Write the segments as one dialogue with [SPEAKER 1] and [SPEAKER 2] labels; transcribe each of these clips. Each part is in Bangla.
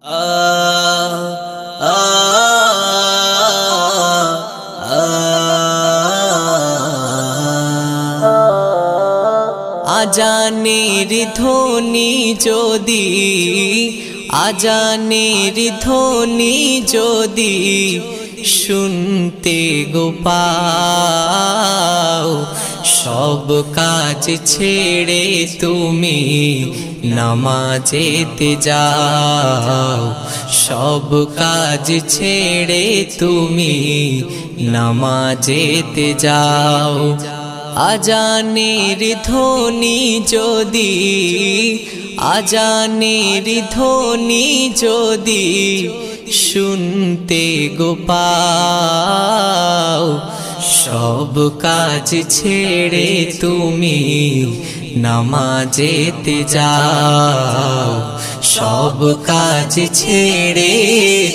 [SPEAKER 1] আজানের ধ্বনি যদি আজানের ধ্বনি যদি শুনতে গো পাও, সব কাজ ছেড়ে তুমি নামাজেতে যাও। সব কাজ ছেড়ে তুমি নামাজেতে যাও। আজানের ধ্বনি যদি আজানের ধ্বনি যদি শুনতে গো পাও, সব কাজ ছেড়ে তুমি নামাজেতে যাও। সব কাজ ছেড়ে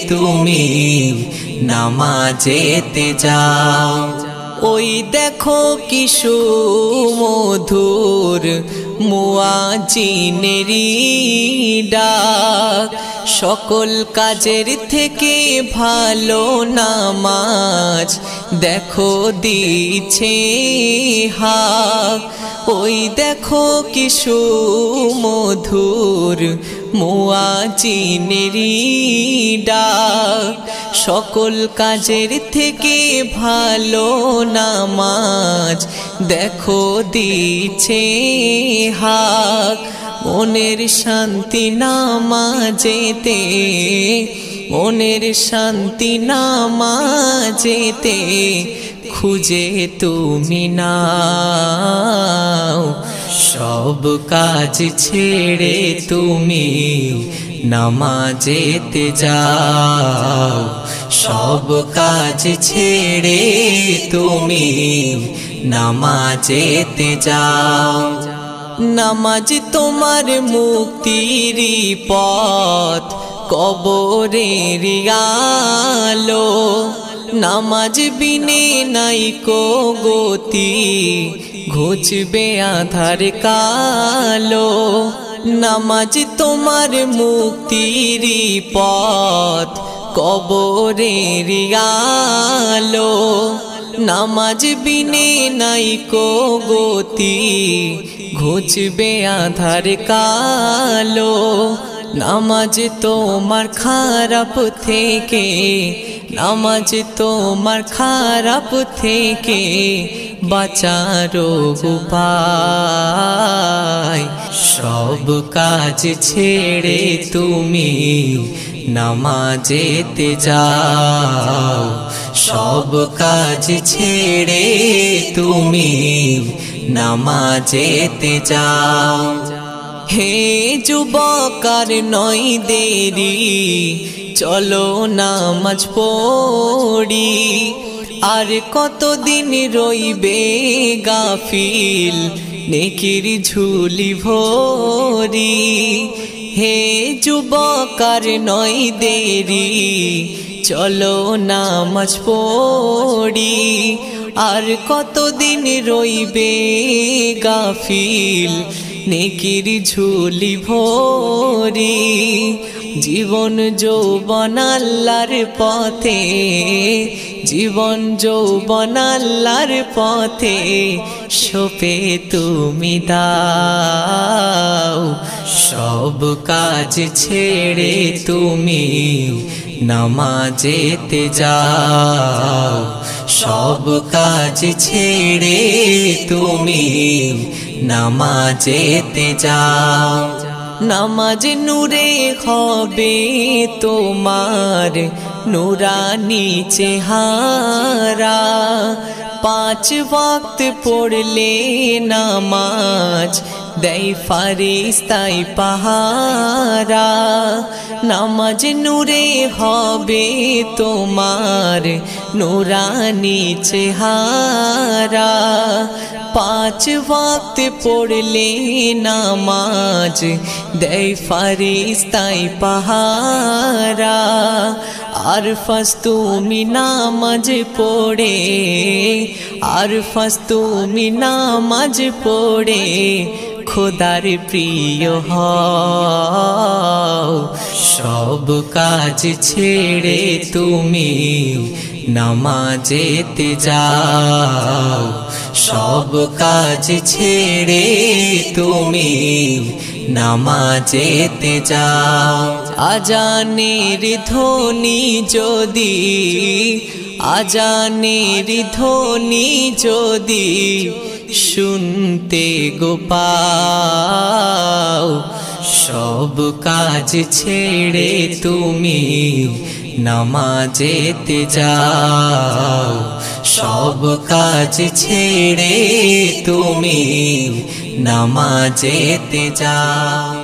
[SPEAKER 1] তুমি নামাজেতে যাও। ওই দেখো কি সুমধুর মুয়াজ্জিনেরি ডাক, সকল কাজের থেকে ভালো নামাজ দেখো দিচ্ছে হাক। ওই দেখো কি সুমধুর মুয়াজ্জিনেরি ডাক, সকল কাজের থেকে ভালো নামাজ দেখো দিচ্ছে হাক। মনের শান্তি নামাজেতে, মনের শান্তি নামাজেতে খুঁজে তুমি নাও। সব কাজ ছেড়ে তুমি নামাজেতে যাও। সব কাজ ছেড়ে তুমি নামাজেতে যাও। নামাজ তোমার মুক্তির পথ, কবরের আলো। নামাজ বিনে নাই কো গতি, ঘুচবে আধার কালো। নামাজ তোমার মুক্তির পথ, কবরের আলো। নামাজ বিনে নাই কো গতি, ঘুচবে আধার কালো। নামাজ তোমার খারাপ থেকে, নামাজ তোমার খারাপ থেকে বাঁচার উপায়। সব কাজ ছেড়ে তুমি নামাজেতে যাও। সব কাজ ছেড়ে তুমি নামাজেতে যাও। হে যুবক আর নয় দেরি, চলো নামাজ পড়ি। আর কতদিন রইবে গাফিল নেকির ঝুলি ভরি। হে যুবক আর নয় দেরি, চলো নামাজ পড়ি। আর কতদিন রইবে গাফিল নেকির ঝুলি ভরি। জীবন যৌবন আল্লাহর পথে, জীবন যৌবন আল্লাহর পথে সপে তুমি দাও। সব কাজ ছেড়ে তুমি নামাজেতে যাও। সব কাজ ছেড়ে তুমি নামাজেতে যাও। নামাজ নূরে হবে তোমার নুরানি চেহারা। 5 ওয়াক্ত পড়লে নামাজ দেয় ফারিস্তায় পাহারা। নামাজ নূরে হবে তোমার নুরানি চেহারা। 5 ওয়াক্ত পড়লে নামাজ দেয় ফারিস্তায় পাহারা। আর ফাস তুমি নামাজ পড়ে, আর ফাস তুমি নামাজ পড়ে খোদার প্রিয় হও সব কাজ ছেড়ে তুমি নামাজেতে যাও সব কাজ ছেড়ে তুমি নামাজেতে যাও আজানের ধ্বনি যদি আজানের ধ্বনি যদি শুনতে গো পাও সব কাজ ছেড়ে তুমি নামাজেতে যাও সব কাজ ছেড়ে তুমি নামাজেতে যাও।